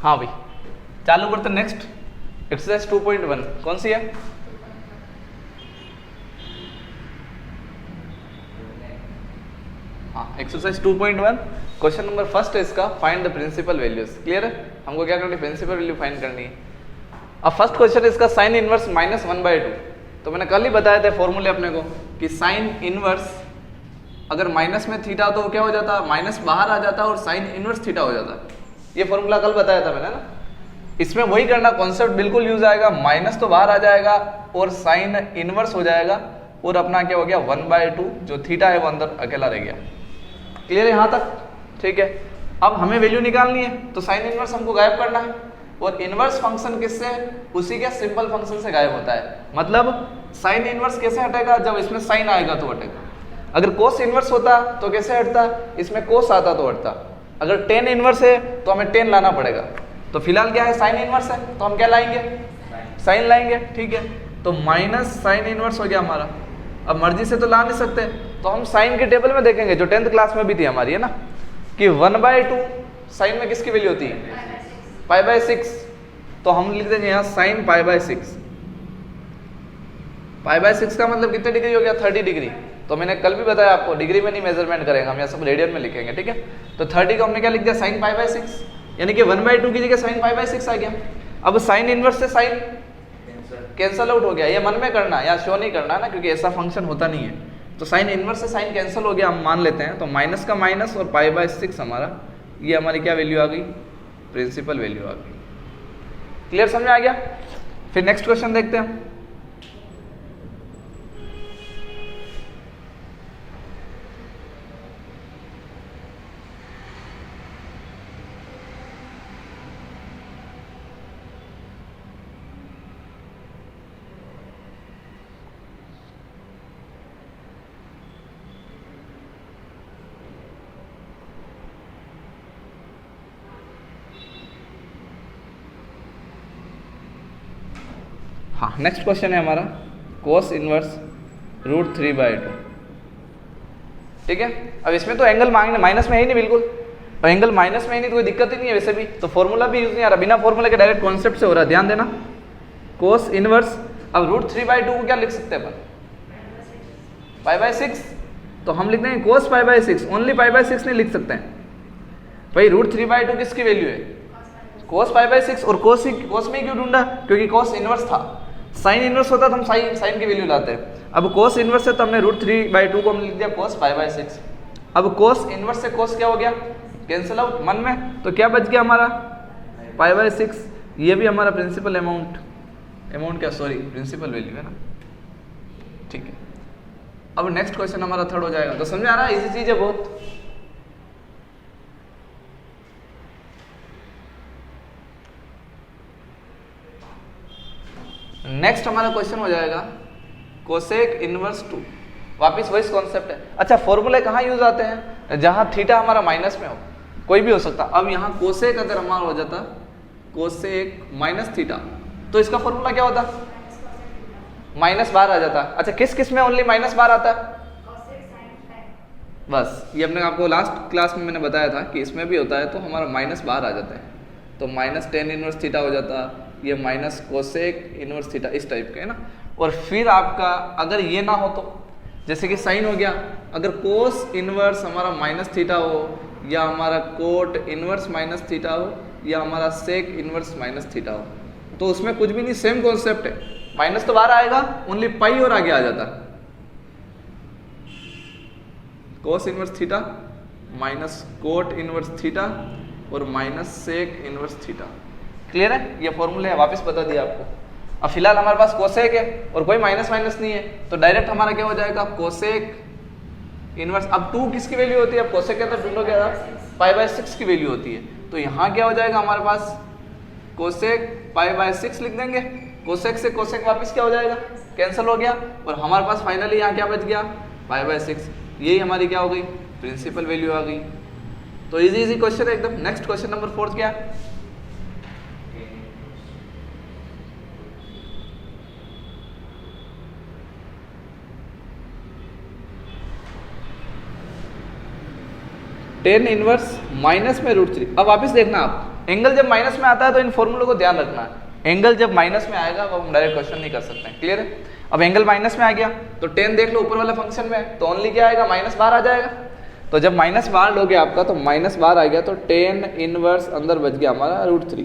हाँ भाई, चालू करते नेक्स्ट एक्सरसाइज 2.1 कौन सी है? हाँ, एक्सरसाइज 2.1 क्वेश्चन नंबर फर्स्ट है इसका, find the principal values. Clear है? हमको क्या करनी है? प्रिंसिपल वैल्यू फाइंड करनी है। अब फर्स्ट क्वेश्चन है इसका साइन इनवर्स -1/2। तो मैंने कल ही बताया था फॉर्मूले अपने को कि साइन इनवर्स अगर माइनस में थीटा तो क्या हो जाता, माइनस बाहर आ जाता और साइन इनवर्स थीटा हो जाता। ये फॉर्मूला कल बताया था मैंने ना। इसमें वही करना, कॉन्सेप्ट बिल्कुल यूज आएगा, माइनस तो बाहर आ जाएगा और साइन इनवर्स हो जाएगा और अपना क्या हो गया 1/2, जो थीटा है वो अंदर अकेला रह गया। क्लियर है यहाँ तक? ठीक है। अब हमें वैल्यू निकालनी है तो साइन इनवर्स हमको गायब करना है, और इनवर्स फंक्शन किससे? उसी के सिंपल फंक्शन से गायब होता है। मतलब साइन इनवर्स कैसे हटेगा? जब इसमें साइन आएगा तो हटेगा। अगर कोस इनवर्स होता तो कैसे हटता? इसमें कोस आता तो हटता। अगर टेन इनवर्स है तो हमें टेन लाना पड़ेगा। तो फिलहाल क्या है? साइन इनवर्स है तो हम क्या लाएंगे? साइन लाएंगे। ठीक है, तो माइनस साइन इनवर्स हो गया हमारा। अब मर्जी से तो ला नहीं सकते, तो हम साइन के टेबल में देखेंगे जो 10th क्लास में भी थी हमारी, है ना, कि 1/2 साइन में किसकी वैल्यू होती है? π/6। तो हम लिख देंगे यहाँ साइन π/6। π/6 का मतलब कितने डिग्री हो गया? 30 डिग्री। तो मैंने कल भी बताया आपको, डिग्री में नहीं मेजरमेंट करेंगे हम, यहाँ सब रेडियन में लिखेंगे। ठीक है, तो 30 को हमने क्या लिख दिया? साइन π/6, यानी कि 1/2 की जगह साइन π/6 आ गया। अब साइन इनवर्स से साइन कैंसल आउट हो गया। ये मन में करना, या शो नहीं करना ना, क्योंकि ऐसा फंक्शन होता नहीं है। तो साइन इनवर्स से साइन कैंसिल हो गया, हम मान लेते हैं। तो माइनस का माइनस और π/6 हमारा, ये हमारी क्या वैल्यू आ गई? प्रिंसिपल वैल्यू आ गई। क्लियर, समझ आ गया? फिर नेक्स्ट क्वेश्चन देखते हैं। हाँ, नेक्स्ट क्वेश्चन है हमारा कोस इनवर्स √3/2। ठीक है, अब इसमें तो एंगल माइनस में है ही नहीं बिल्कुल, और एंगल माइनस में ही नहीं तो कोई दिक्कत ही नहीं है वैसे भी। तो फॉर्मूला भी यूज नहीं आ रहा, बिना फॉर्मूला के डायरेक्ट कॉन्सेप्ट से हो रहा है। ध्यान देना, कोस इनवर्स। अब √3/2 को क्या लिख सकते हैं अपन? π/6। तो हम लिख देंगे कोस π/6, ओनली π/6 नहीं लिख सकते हैं भाई। √3/2 किसकी वैल्यू है? कोस π/6। और कोस में क्यों ढूंढा? क्योंकि कोस इनवर्स था। साइन इनवर्स होता तो हम साइन की वैल्यू लाते हैं। अब कोस इनवर्स है तो हमने √3/2 को हमने लिख दिया कोस π/6। अब कोस इनवर्स से कोस क्या हो गया? कैंसिल आउट मन में। तो क्या बच गया हमारा? π/6। ये भी हमारा प्रिंसिपल अमाउंट क्या, सॉरी, प्रिंसिपल वैल्यू है ना। ठीक है, अब नेक्स्ट क्वेश्चन हमारा थर्ड हो जाएगा। तो समझ आ रहा है? इजी चीज है बहुत। नेक्स्ट हमारा क्वेश्चन हो जाएगा कोसेक इनवर्स 2। वापिस वही कॉन्सेप्ट है। अच्छा, फॉर्मूले कहाँ यूज आते हैं? जहां थीटा हमारा माइनस में हो, कोई भी हो सकता। अब यहाँ कोसेक अगर हमारा हो जाता कोसेक माइनस थीटा, तो इसका फॉर्मूला क्या होता? माइनस बाहर आ जाता। अच्छा, किस किस में ओनली माइनस बाहर आता है? बस ये अपने आपको लास्ट क्लास में मैंने बताया था कि इसमें भी होता है, तो हमारा माइनस बाहर आ जाता है। तो -tan इनवर्स थीटा हो जाता, ये माइनस कोसेक इनवर्स थीटा, इस टाइप का है ना। और फिर आपका अगर ये ना हो तो, जैसे कि साइन हो गया, अगर कोस इनवर्स हमारा माइनस थीटा हो, या हमारा कोट इनवर्स माइनस थीटा हो, या हमारा सेक इनवर्स माइनस थीटा हो, तो उसमें कुछ भी नहीं, सेम कॉन्सेप्ट है। माइनस तो बाहर आएगा, ओनली पाई और आगे आ जाता। Cos inverse theta minus cot inverse theta और minus sec inverse theta. Clear है? ये फॉर्मूले है, वापस बता दिया आपको। अब फिलहाल हमारे पास कोसेक है और कोई माइनस नहीं है, तो डायरेक्ट हमारा क्या हो जाएगा? Cosec inverse. अब 2 किसकी वैल्यू होती है? अब कोसेक के अंदर ढूंढोगे π/6 की वैल्यू होती है। तो यहाँ क्या हो जाएगा हमारे पास? कोसेक π/6 लिख देंगे। कोसेक से कोसेक वापस क्या हो जाएगा? कैंसिल हो गया, और हमारे पास फाइनली यहाँ क्या बच गया? π/6। यही हमारी क्या हो गई? प्रिंसिपल वैल्यू आ गई। तो इजी क्वेश्चन है एकदम। नेक्स्ट क्वेश्चन नंबर 4 क्या? टेन इनवर्स माइनस में √3। अब वापस देखना आप, एंगल जब माइनस में आता है तो इन फॉर्मूलों को ध्यान रखना है। एंगल जब माइनस में आएगा वो हम डायरेक्ट क्वेश्चन नहीं कर सकते हैं। क्लियर है? अब एंगल माइनस में आ गया तो टेन देख लो ऊपर वाला फंक्शन में, तो ओनली क्या आएगा, माइनस बाहर आ जाएगा। तो जब माइनस बाहर लोगे आपका तो माइनस बाहर आ गया तो टेन इनवर्स अंदर बच गया हमारा √3।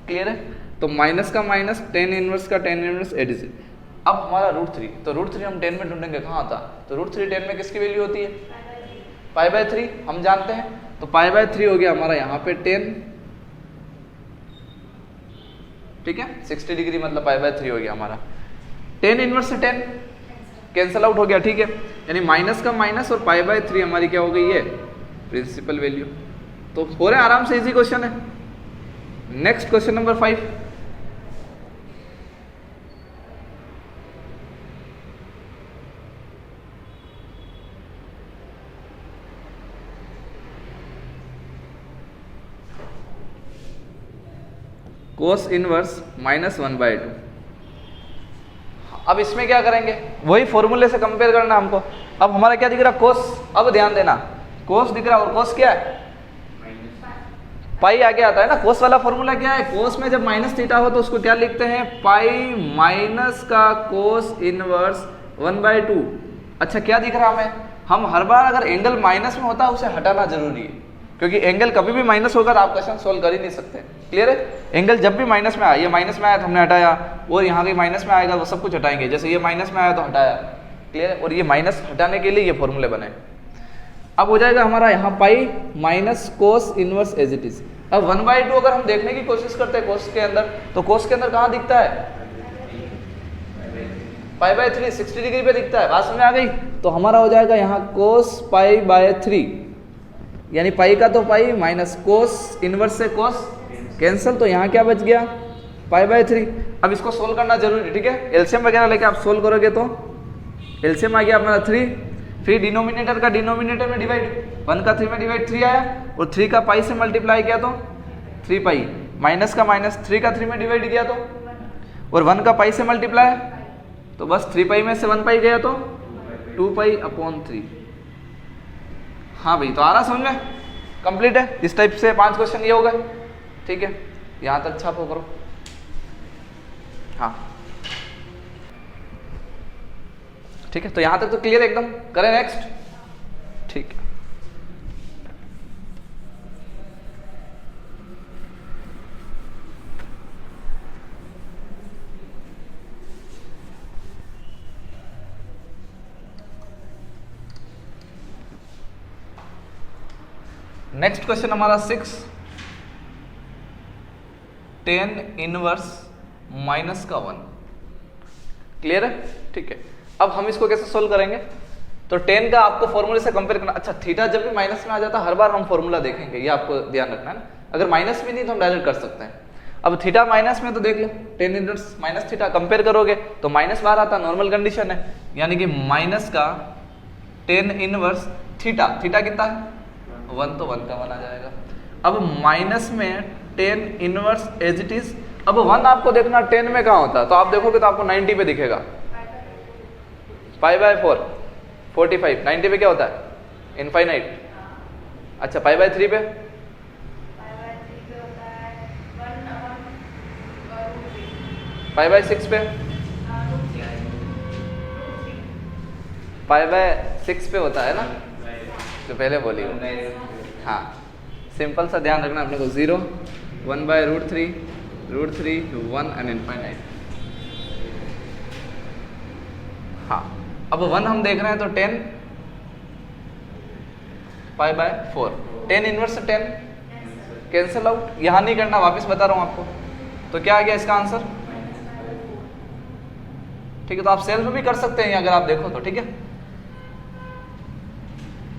क्लियर है? तो माइनस का माइनस, टेन इनवर्स का टेन इनवर्स एडिशन। अब हमारा √3, तो √3 हम 10 में ढूंढेंगे कहाँ आता, तो √3 10 में किसकी वैल्यू होती है, π/3 हम जानते हैं। तो π/3 हो गया हमारा यहाँ पे 10, ठीक है, 60 डिग्री मतलब π/3 हो गया हमारा। 10 इनवर्स से 10 कैंसल आउट हो गया, ठीक है, यानी माइनस का माइनस और π/3 हमारी क्या हो गई है, प्रिंसिपल वैल्यू। तो हो रहे आराम से, इजी क्वेश्चन है। Next question number 5। Cos inverse -1/2। अब इसमें क्या करेंगे, वही फॉर्मूले से कंपेयर करना हमको। अब हमारा क्या दिख रहा, कोस। अब ध्यान देना, कोस दिख रहा, और कोस क्या है, पाई आगे आता है ना। कोस वाला फॉर्मूला क्या है, कोस में जब माइनस थीटा हो तो उसको क्या लिखते हैं, पाई माइनस का कोस इनवर्स 1/2। अच्छा क्या दिख रहा हमें, हम हर बार अगर एंगल माइनस में होता है उसे हटाना जरूरी है, क्योंकि एंगल कभी भी माइनस होगा तो आप क्वेश्चन सोल्व कर ही नहीं सकते। क्लियर है? एंगल जब भी माइनस में आया, ये माइनस में आया तो हमने हटाया, और यहाँ भी माइनस में आएगा वो सब कुछ हटाएंगे। जैसे ये माइनस में आया तो हटाया। क्लियर है? और ये माइनस हटाने के लिए ये फॉर्मूले बने। अब हो जाएगा हमारा यहाँ pi minus cos inverse as it is. अब 1/2 अगर हम देखने की कोशिश करते हैं कोस के अंदर, तो कोस के अंदर कहाँ दिखता है, π/3 60 डिग्री पे दिखता है। बात समझ आ गई? तो हमारा हो जाएगा यहाँ कोस π/3, यानी पाई का तो पाई माइनस कोस इनवर्स से कोस कैंसिल, तो यहाँ क्या बच गया, π/3। अब इसको सोल्व करना जरूरी, ठीक है, एलसीएम वगैरह लेके आप सोल्व करोगे तो एलसीएम आ गया अपना 3, फिर डिनोमिनेटर का डिनोमिनेटर में डिवाइड, 1 का 3 में डिवाइड 3 आया, और 3 का पाई से मल्टीप्लाई किया तो 3 पाई, माइनस का माइनस 3 का 3 में डिवाइड किया तो, और 1 का पाई से मल्टीप्लाई, तो बस 3 पाई में से 1 पाई गया तो 2π/3। हाँ भाई, तो आ रहा समझ में, कंप्लीट है। इस टाइप से 5 क्वेश्चन ये हो गए, ठीक है, यहाँ तक छापो करो। हाँ ठीक है, तो यहाँ तक तो क्लियर एकदम। करें नेक्स्ट, ठीक है। नेक्स्ट क्वेश्चन हमारा 6, 10 इनवर्स -1। क्लियर है? ठीक है। अब हम इसको कैसे सोल्व करेंगे, तो 10 का आपको फॉर्मूले से कंपेयर करना। अच्छा, थीटा जब भी माइनस में आ जाता है हर बार हम फॉर्मूला देखेंगे, ये आपको ध्यान रखना है ना। अगर माइनस में नहीं तो हम डायरेक्ट कर सकते हैं। अब थीटा माइनस में तो देख लो, 10 इनवर्स माइनस थीटा कंपेयर करोगे तो माइनस बाहर आता, नॉर्मल कंडीशन है, यानी कि माइनस का 10 इनवर्स थीटा, थीटा कितना है 1, तो 1 का 1 आ जाएगा। अब माइनस में 10 इनवर्स एज इट इज। अब 1 आपको देखना 10 में कहाँ होता है, तो आप देखोगे तो आपको 90 पे दिखेगा, π/4 45, 90 पे क्या होता है, इनफाइनाइट। अच्छा, π/3 पे π/6 पे π/6 पे होता है ना, जो पहले बोली हो। हाँ, सिंपल सा ध्यान रखना अपने को, 0 1/√3 √3 1 एंड इनफाइनाइट। हाँ, अब 1 हम देख रहे हैं तो 10 π/4, 10 इनवर्स 10 कैंसिल आउट, यहाँ नहीं करना, वापस बता रहा हूँ आपको। तो क्या आ गया इसका आंसर, ठीक है। तो आप सेल्फ भी कर सकते हैं अगर आप देखो तो, ठीक है।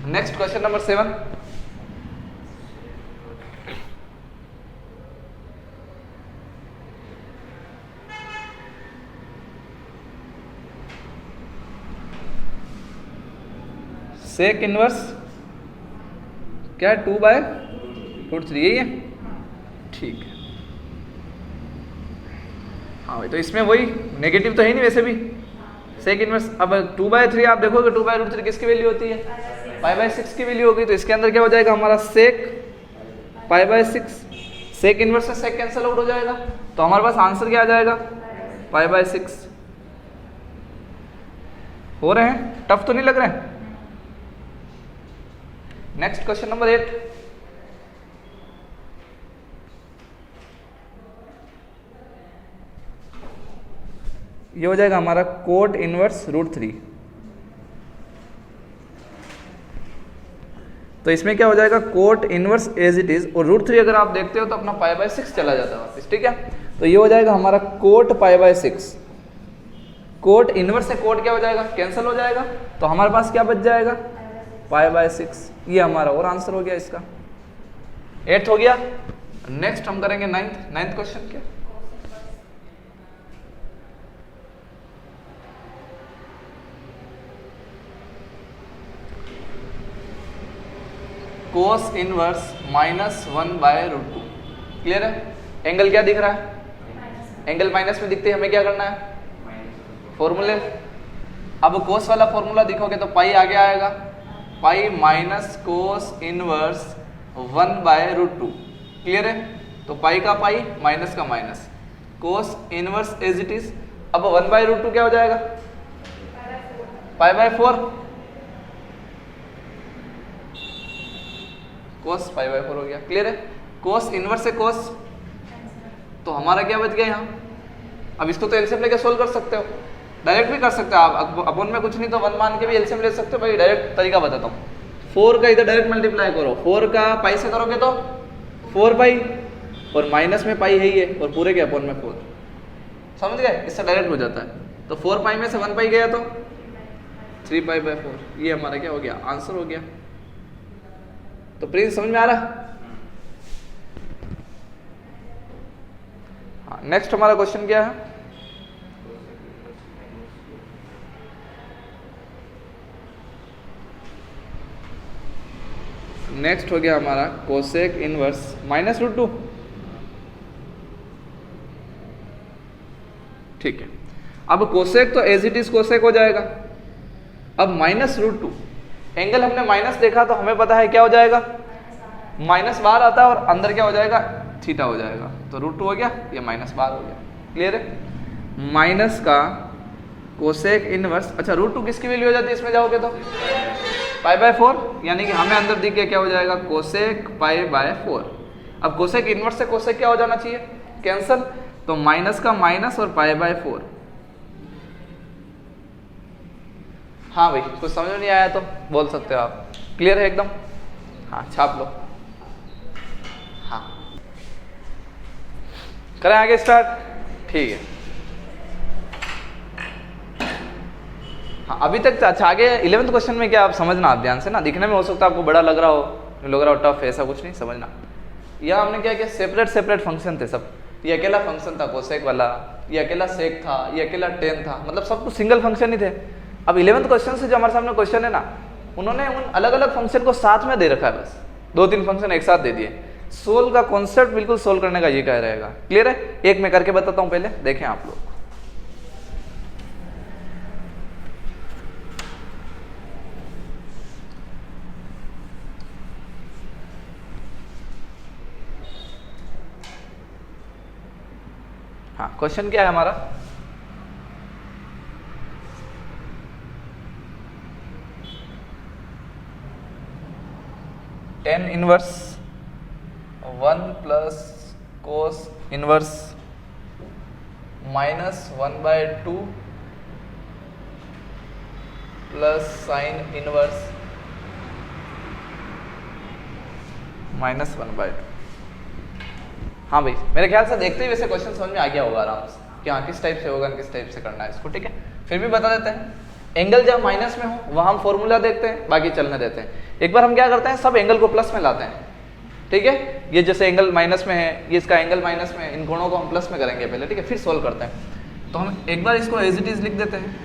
Next question number 7, sec inverse क्या है, 2/√3, यही है, ठीक है। हाँ भाई, तो इसमें वही नेगेटिव तो है नहीं वैसे भी, सेक इनवर्स। अब 2/3 आप देखोगे, 2/√3 किसकी वैल्यू होती है, π/6 की वैल्यू होगी। तो इसके अंदर क्या हो जाएगा हमारा, सेक π/6, सेक इनवर्स से सेक कैंसिल आउट हो जाएगा, तो हमारे पास आंसर क्या आ जाएगा, π/6। हो रहे हैं, टफ तो नहीं लग रहे हैं। Next question number 8। ये हो जाएगा हमारा कोट इनवर्स √3। तो इसमें क्या हो जाएगा, cot inverse as it is, और √3 अगर आप देखते हो तो अपना π/6 चला जाता है वापस, ठीक है। तो ये हो जाएगा हमारा कोट π/6। कोट इनवर्स से कोट क्या हो जाएगा, कैंसिल हो जाएगा, तो हमारे पास क्या बच जाएगा, π/6। ये हमारा और आंसर हो गया इसका। 8 हो गया। नेक्स्ट हम करेंगे 9th क्वेश्चन क्या, कोस इनवर्स -1/√2। क्लियर है। एंगल क्या दिख रहा है, एंगल माइनस में दिखते हैं, हमें क्या करना है, फॉर्मूले। अब कोस वाला फॉर्मूला दिखोगे तो पाई आगे आएगा, pi minus cos inverse 1/√2। Clear है। तो पाई का पाई, माइनस का minus, cos inverse as it is. अब 1/√2 क्या हो जाएगा, π/4। कोस π/4 हो गया। क्लियर है। कोस इनवर्स से कोस, तो हमारा क्या बच गया यहाँ। अब इसको तो एलसीएम लेके सोल्व कर सकते हो, डायरेक्ट भी कर सकते हो आप, अपन में कुछ नहीं तो 1 मान के भी एलसीएम ले सकते हो। भाई डायरेक्ट तरीका बताता हूँ। 4 का इधर डायरेक्ट मल्टीप्लाई करो, 4 का पाई से करोगे तो 4 और माइनस में पाई है ही है, और पूरे के अपन में 4। समझ गए, इससे डायरेक्ट हो जाता है। तो 4 पाई में से 1 पाई गया तो 3π/4। ये हमारा क्या हो गया, आंसर हो गया। तो प्रिंस समझ में आ रहा। हाँ, नेक्स्ट हमारा क्वेश्चन क्या है, नेक्स्ट हो गया हमारा कोसेक इनवर्स -√2। ठीक है। अब कोसेक तो एज इट इज कोसेक हो जाएगा। अब -√2, एंगल हमने माइनस देखा तो हमें पता है क्या हो जाएगा, माइनस बाहर आता है और अंदर क्या हो जाएगा, थीटा हो जाएगा। तो √2 हो गया, ये माइनस बाहर हो गया। क्लियर है। माइनस का कोसेक इनवर्स, अच्छा √2 किसकी वैल्यू हो जाती है इसमें जाओगे तो π/4, यानी कि हमें अंदर दिख के क्या हो जाएगा, कोसेक π/4। अब कोसेक इनवर्स से कोसेक क्या हो जाना चाहिए, कैंसल। तो माइनस का माइनस और π/4। हाँ भाई, कुछ समझ में नहीं आया तो बोल सकते हो आप। क्लियर है एकदम। हाँ, छाप लो। हाँ, करें आगे स्टार्ट। ठीक है। हाँ, अभी तक अच्छा आगे 11th क्वेश्चन में क्या आप समझना, आप ध्यान से ना, दिखने में हो सकता है आपको बड़ा लग रहा हो टफ है, ऐसा कुछ नहीं समझना। यह हमने क्या किया, सेपरेट फंक्शन थे सब। ये अकेला फंक्शन था कोसेक वाला, ये अकेला सेक था, ये अकेला टेन था, मतलब सब कुछ सिंगल फंक्शन ही थे। अब 11th क्वेश्चन से जो हमारे सामने क्वेश्चन है ना, उन्होंने उन अलग अलग फंक्शन को साथ में दे रखा है, बस 2-3 फंक्शन एक साथ दे दिए। सोल्व का कॉन्सेप्ट बिल्कुल सोल्व करने का ये कह रहेगा। क्लियर है। एक मैं करके बताता हूँ, पहले देखें आप लोग। हाँ, क्वेश्चन क्या है हमारा, tan inverse 1 plus cos inverse -1/2 plus sine inverse -1/2। हाँ भाई, मेरे ख्याल से देखते ही वैसे क्वेश्चन समझ में आ गया होगा आराम से कि हाँ किस टाइप से होगा, किस टाइप से करना है इसको। ठीक है, फिर भी बता देते हैं। एंगल जब माइनस में हो वहाँ हम फॉर्मूला देखते हैं, बाकी चलने देते हैं। एक बार हम क्या करते हैं, सब एंगल को प्लस में लाते हैं। ठीक है, ये जैसे एंगल माइनस में है, ये इसका एंगल माइनस में है, इन कोणों को हम प्लस में करेंगे पहले। ठीक है, फिर सोल्व करते हैं। तो हम एक बार इसको एज इट इज लिख देते हैं,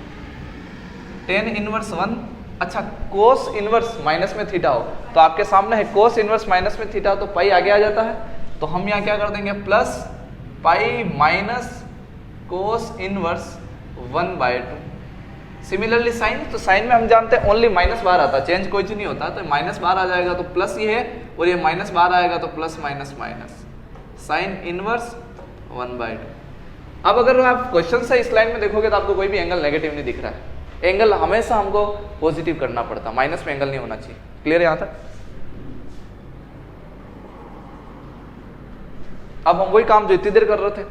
tan इनवर्स 1। अच्छा, कोस इनवर्स माइनस में थीटा हो तो आपके सामने है कोस इनवर्स माइनस में थीटा, तो पाई आगे आ जाता है। तो हम यहाँ क्या कर देंगे, plus pi minus cos inverse 1/2। Similarly sign, तो साइन में हम जानते हैं ओनली माइनस बाहर आता है, चेंज कोई चीज नहीं होता। तो माइनस बाहर आ जाएगा तो प्लस ये है, और ये माइनस बाहर आएगा तो plus minus minus. Sine inverse 1/2। अब अगर आप क्वेश्चन से इस लाइन में देखोगे तो आपको कोई भी एंगल नेगेटिव नहीं दिख रहा है। एंगल हमेशा हमको पॉजिटिव करना पड़ता, माइनस में एंगल नहीं होना चाहिए। क्लियर है यहाँ तक? अब हम वही काम जो इतनी देर कर रहे थे,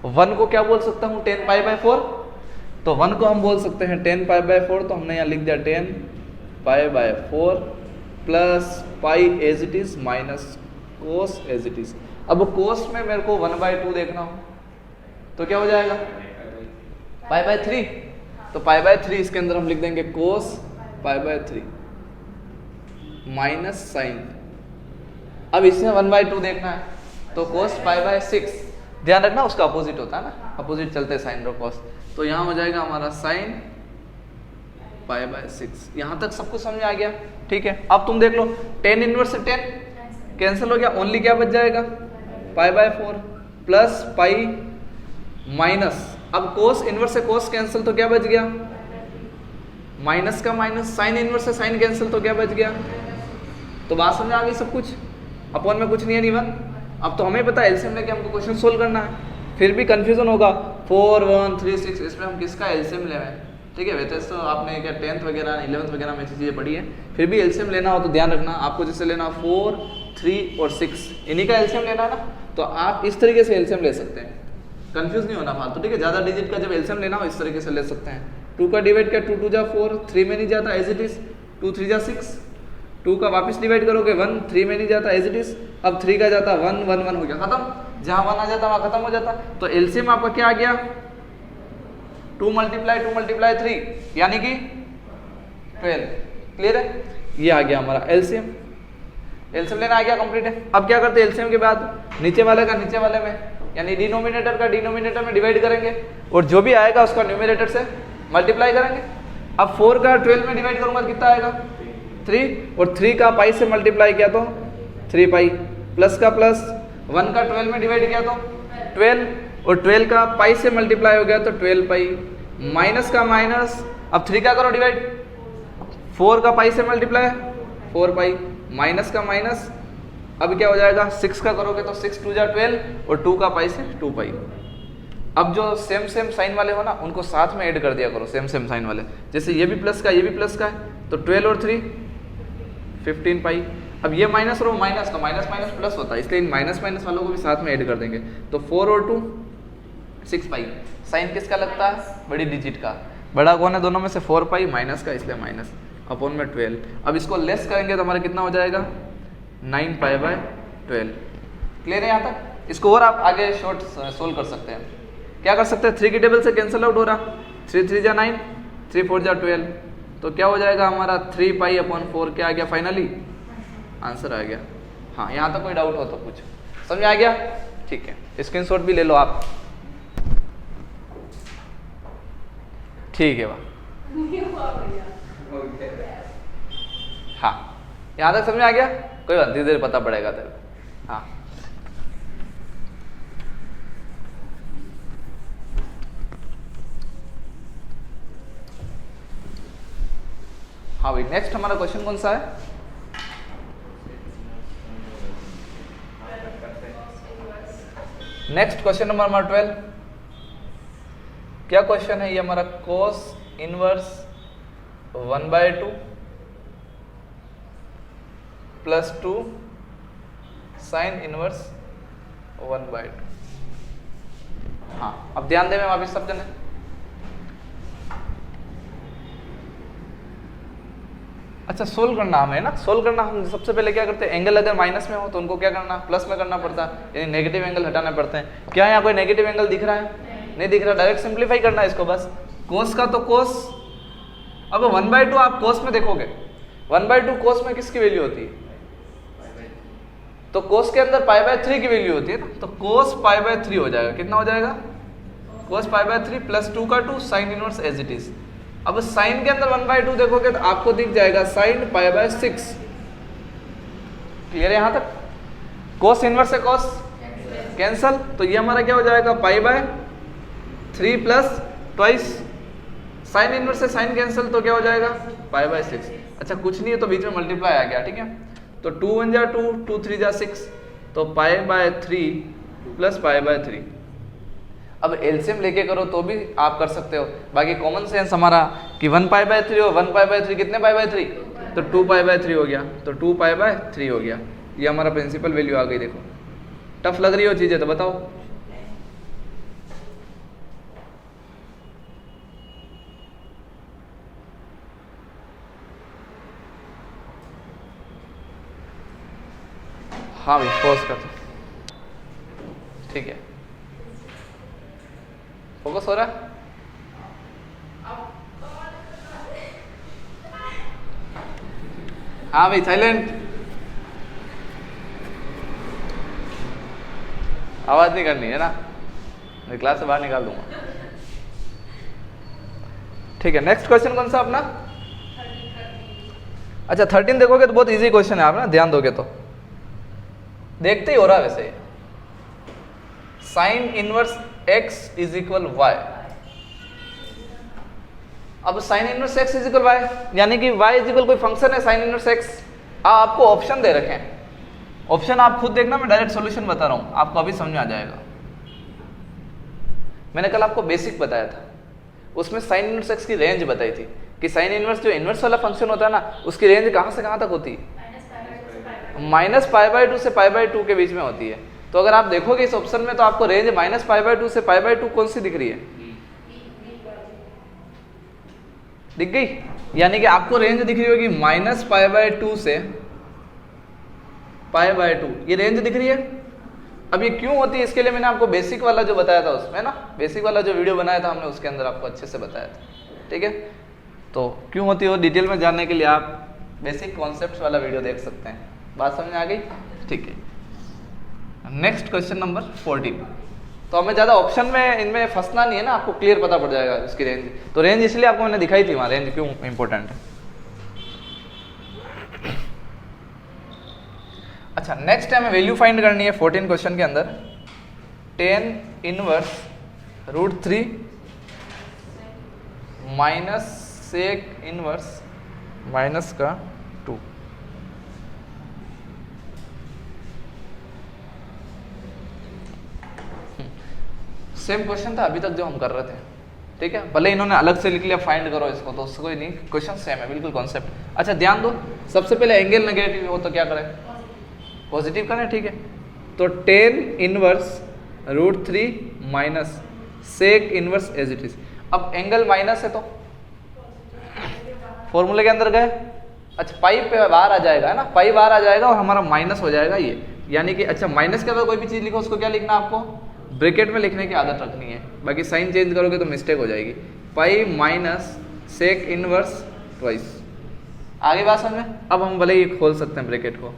1 को क्या बोल सकता हूँ 10π/4, तो 1 को हम बोल सकते हैं 10π/4, तो हमने यहाँ लिख दिया 10π/4 plus pi as it is minus cos as it is. अब कोस में मेरे को 1/2 देखना हो तो क्या हो जाएगा π/3, तो π/3 इसके अंदर हम लिख देंगे कोस π/3 माइनस साइन। अब इसमें 1/2 देखना है तो कोस π/6, ध्यान रखना उसका अपोजिट होता है ना, अपोजिट चलते हैं साइन और कोस, तो यहाँ हो जाएगा हमारा साइन π/6। यहाँ तक सब कुछ समझ आ गया? ठीक है। अब तुम देख लो 10 इनवर्स से 10 कैंसिल हो गया, ओनली क्या बच जाएगा π/4 प्लस पाई माइनस, अब कोस इनवर्स से कोस कैंसिल तो क्या बच गया माइनस का माइनस, साइन इनवर्स से साइन कैंसिल तो क्या बच गया। तो बात समझ आ गई सब कुछ, अपॉन में कुछ नहीं है निवन। अब तो हमें पता है एलसीएम लेके हमको क्वेश्चन सोल्व करना है, फिर भी कंफ्यूजन होगा 4 1 3 6 इसमें हम किसका एलसीएम ले रहे हैं। ठीक है, वैसे तो आपने क्या 10th वगैरह 11th वगैरह में चीज़ें पढ़ी है, फिर भी एलसीएम लेना हो तो ध्यान रखना आपको जैसे लेना 4 3 और 6 इन्हीं का एलसीएम लेना है ना, तो आप इस तरीके से एलसीएम ले सकते हैं, कंफ्यूज नहीं होना फालतू। ठीक है, ज़्यादा डिजिट का जब एलसीएम लेना हो इस तरीके से ले सकते हैं। 2 का डिवाइड किया 2 2 जा 4, 3 में नहीं जाता एज इट इज, 2 3 जा 6, 2 का वापस डिवाइड करोगे 1, 3 में नहीं जाता एज इट इज, अब 3 का जाता 1 1 1 हो गया खत्म, जहाँ 1 आ जाता वहाँ खत्म हो जाता। तो एलसीएम आपका क्या आ गया 2 × 3 यानी कि 12। क्लियर है, ये आ गया हमारा एलसीएम। एलसीएम लेना आ गया कंप्लीट है। अब क्या करते हैं एलसीएम के बाद नीचे वाले का नीचे वाले में यानी डिनोमिनेटर का डिनोमिनेटर में डिवाइड करेंगे और जो भी आएगा उसका न्यूमरेटर से मल्टीप्लाई करेंगे। अब 4 का 12 में डिवाइड करूंगा कितना आएगा 3, और 3 का पाई से मल्टीप्लाई किया तो 3 पाई, प्लस का प्लस, 1 का 12 में डिवाइड किया तो 12, और 12 का पाई से मल्टीप्लाई हो गया तो 12 पाई, माइनस का माइनस, अब 3 का करो डिवाइड, 4 का पाई से मल्टीप्लाई 4 पाई, माइनस का माइनस, अब क्या हो जाएगा 6 का करोगे तो 6 2 जा 12 और 2 का पाई से 2 पाई। अब जो सेम सेम साइन वाले हो ना उनको साथ में ऐड कर दिया करो, सेम सेम साइन वाले, जैसे ये भी प्लस का ये भी प्लस का है तो 12 और 3 15 पाई। अब ये माइनस और माइनस, तो माइनस माइनस प्लस होता है इसलिए इन माइनस माइनस वालों को भी साथ में ऐड कर देंगे, तो 4 और 2 6 पाई। साइन किसका लगता है बड़ी डिजिट का, बड़ा कौन है दोनों में से 4 पाई, माइनस का इसलिए माइनस, अपॉन में 12। अब इसको लेस करेंगे तो हमारा कितना हो जाएगा 9π/12। क्लियर है यहाँ तक? इसको और आप आगे शॉर्ट सोल्व कर सकते हैं। क्या कर सकते हैं 3 की टेबल से कैंसिल आउट हो रहा, 3 3 जा 9, 3 4 जा 12, तो क्या हो जाएगा हमारा 3 पाई/4 क्या आ गया फाइनली आंसर आ गया। हाँ, यहाँ तक कोई डाउट हो तो कुछ समझ आ गया? ठीक है, स्क्रीनशॉट भी ले लो आप। ठीक है वाह, हाँ यहाँ तक समझ आ गया? कोई बात धीरे धीरे पता पड़ेगा तेरे को। हाँ हाँ भाई, नेक्स्ट हमारा क्वेश्चन कौन सा है? Next question number 12। क्या क्वेश्चन है ये हमारा? Cos inverse 1/2 plus 2 sine inverse 1/2। हाँ, अब ध्यान दें मैं वापिस सब जने। अच्छा, सोल्व करना हमें ना, सोल्व करना हम सबसे पहले क्या करते हैं, एंगल अगर माइनस में हो तो उनको क्या करना प्लस में करना पड़ता है, यानी नेगेटिव एंगल हटाने पड़ते हैं। क्या यहाँ कोई नेगेटिव एंगल दिख रहा है? नहीं दिख रहा, डायरेक्ट सिंप्लीफाई करना है इसको बस। कोस का तो कोस, अब 1/2 आप कोस में देखोगे, 1/2 कोस में किसकी वैल्यू होती है? तो कोस के अंदर π/3 की वैल्यू होती है ना, तो कोस π/3 हो जाएगा। कितना हो जाएगा? कोस π/3 प्लस 2 का 2 sine inverse as it is. अब साइन के अंदर 1/2 देखोगे तो आपको दिख जाएगा साइन π/6। क्लियर है यहाँ तक? कोस इनवर्स से कोस कैंसल, तो ये हमारा क्या हो जाएगा π/3 प्लस ट्वाइस साइन इनवर्स से साइन कैंसल, तो क्या हो जाएगा π/6। अच्छा कुछ नहीं है तो बीच में मल्टीप्लाई आ गया, ठीक है। तो 2 1 जा 2, 2 3 जा 6, तो π/3 प्लस पाई बाय 3। अब एलसीएम लेके करो तो भी आप कर सकते हो, बाकी कॉमन सेंस हमारा कि 1 पाई बाय 3 और 1 पाई बाय 3 कितने पाई बाय 3, तो 2 पाई बाय 3 हो गया, तो 2 पाई बाय 3 हो गया। ये हमारा प्रिंसिपल वैल्यू आ गई। देखो टफ लग रही हो चीजें तो बताओ। हाँ भाई पॉज कर दो, ठीक है, फोकस हो रहा है। हाँ भाई साइलेंट, आवाज नहीं करनी है ना, मैं क्लास से बाहर निकाल दूंगा। ठीक है, नेक्स्ट क्वेश्चन कौन सा अपना? अच्छा 13 देखोगे तो बहुत इजी क्वेश्चन है, आप ना ध्यान दोगे तो देखते ही हो रहा है वैसे। Sine inverse x is equal y. अब sine inverse x is equal y यानी कि y इज इक्वल कोई फंक्शन है साइन इनवर्स x। आपको ऑप्शन दे रखे हैं, ऑप्शन आप खुद देखना, मैं डायरेक्ट सॉल्यूशन बता रहा हूं, आपको अभी समझ में आ जाएगा। मैंने कल आपको बेसिक बताया था, उसमें साइन इनवर्स x की रेंज बताई थी कि साइन इनवर्स जो इनवर्स वाला फंक्शन होता है ना, उसकी रेंज कहां से कहां तक होती है, माइनस पाई बाय 2 से पाई बाय 2 के बीच में होती है। तो अगर आप देखोगे इस ऑप्शन में तो आपको रेंज माइनस पाई बाय 2 से पाई बाय 2 कौन सी दिख रही है, दिख गई? यानी कि आपको रेंज दिख रही होगी माइनस पाई बाय 2 से पाई बाय 2, ये रेंज दिख रही है। अब ये क्यों होती है, इसके लिए मैंने आपको बेसिक वाला जो बताया था उसमें ना, बेसिक वाला जो वीडियो बनाया था हमने उसके अंदर आपको अच्छे से बताया था। ठीक है, तो क्यों होती है वो डिटेल में जानने के लिए आप बेसिक कॉन्सेप्ट वाला वीडियो देख सकते हैं। बात समझ में आ गई? ठीक है, नेक्स्ट क्वेश्चन नंबर 14। तो हमें ज़्यादा ऑप्शन में इनमें फंसना नहीं है ना, आपको क्लियर पता पड़ जाएगा उसकी रेंज। तो रेंज इसलिए आपको मैंने दिखाई थी वहाँ, रेंज क्यों इंपॉर्टेंट है। अच्छा नेक्स्ट हमें वैल्यू फाइंड करनी है 14 क्वेश्चन के अंदर। tan inverse √3 minus sec inverse minus का 2। सेम क्वेश्चन था अभी तक जो हम कर रहे थे, ठीक है, भले इन्होंने अलग से लिख लिया फाइंड करो इसको, तो उससे कोई नहीं, क्वेश्चन सेम है बिल्कुल कॉन्सेप्ट। अच्छा ध्यान दो, सबसे पहले एंगल नेगेटिव हो तो क्या करें, पॉजिटिव करें, ठीक है। तो tan inverse √3 minus sec inverse as it is. अब एंगल माइनस है तो फॉर्मूले के अंदर गए, अच्छा पाई पे बाहर आ जाएगा है ना, पाई बाहर आ जाएगा और हमारा माइनस हो जाएगा ये, यानी कि अच्छा माइनस के बाद कोई भी चीज लिखो उसको क्या लिखना, आपको ब्रैकेट में लिखने की आदत रखनी है, बाकी साइन चेंज करोगे तो मिस्टेक हो जाएगी। Pi minus sec inverse twice, आगे बात समझ में। अब हम भले ही खोल सकते हैं ब्रैकेट को,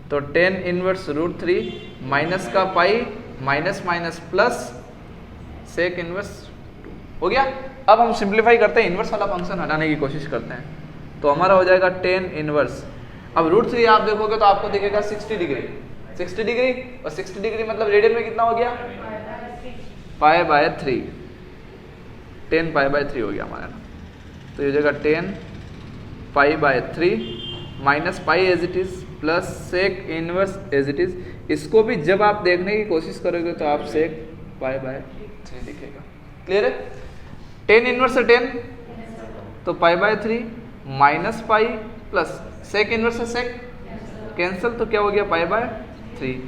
तो tan इनवर्स √3 माइनस का pi minus minus plus sec inverse 2 हो गया। अब हम सिंप्लीफाई करते हैं, इनवर्स वाला फंक्शन हटाने की कोशिश करते हैं, तो हमारा हो जाएगा tan इनवर्स। अब √3 आप देखोगे तो आपको दिखेगा 60 डिग्री, 60 डिग्री और 60 डिग्री मतलब रेडियन में कितना हो गया, पाई बाय 3, 10 पाई बाय 3 हो गया हमारा ना। तो ये जगह 10 pi by 3 minus pi as it is plus sec inverse as it is. इसको भी जब आप देखने की कोशिश करोगे तो आप सेक पाई बाय 3 दिखेगा। क्लियर है? tan इनवर्स से 10 तो pi by 3 minus pi plus sec inverse से सेक कैंसिल, तो क्या हो गया पाई बाय 3।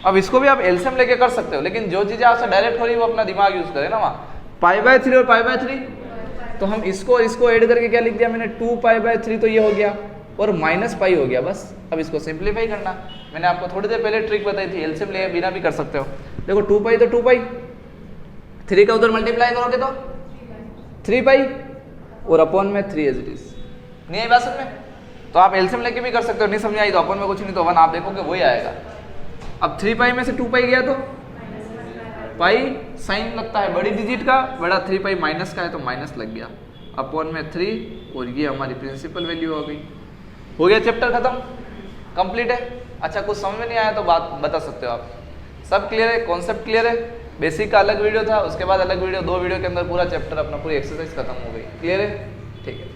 अब इसको भी आप एलसीएम लेके कर सकते हो, लेकिन जो चीजें आपसे डायरेक्ट हो रही है वो अपना दिमाग यूज करें ना। वहाँ पाई बाय 3 और पाई बाय 3, तो हम इसको ऐड करके क्या लिख दिया मैंने, 2 पाई बाय 3, तो ये हो गया और माइनस पाई हो गया बस। अब इसको सिंप्लीफाई करना, मैंने आपको थोड़ी देर पहले ट्रिक बताई थी, एलसीएम ले बिना भी कर सकते हो। देखो 2 पाई तो 2 पाई, 3 का उधर मल्टीप्लाई करोगे तो 3 पाई और अपॉन में 3 एज इट इज। नहीं आई बात समझ में? तो आप एलसीएम लेके भी कर सकते हो, नहीं समझ आई तो अपॉन में कुछ नहीं तो 1 आप देखोगे वही आएगा। अब 3 पाई में से 2 पाई गया तो पाई साइन लगता है बड़ी डिजिट का, बड़ा 3 पाई माइनस का है तो माइनस लग गया, अपॉन में 3 और ये हमारी प्रिंसिपल वैल्यू हो गई। हो गया चैप्टर खत्म, कंप्लीट है। अच्छा कुछ समझ में नहीं आया तो बात बता सकते हो आप। सब क्लियर है, कॉन्सेप्ट क्लियर है। बेसिक का अलग वीडियो था, उसके बाद अलग वीडियो, 2 वीडियो के अंदर पूरा चैप्टर अपना पूरी एक्सरसाइज खत्म हो गई। क्लियर है? ठीक है।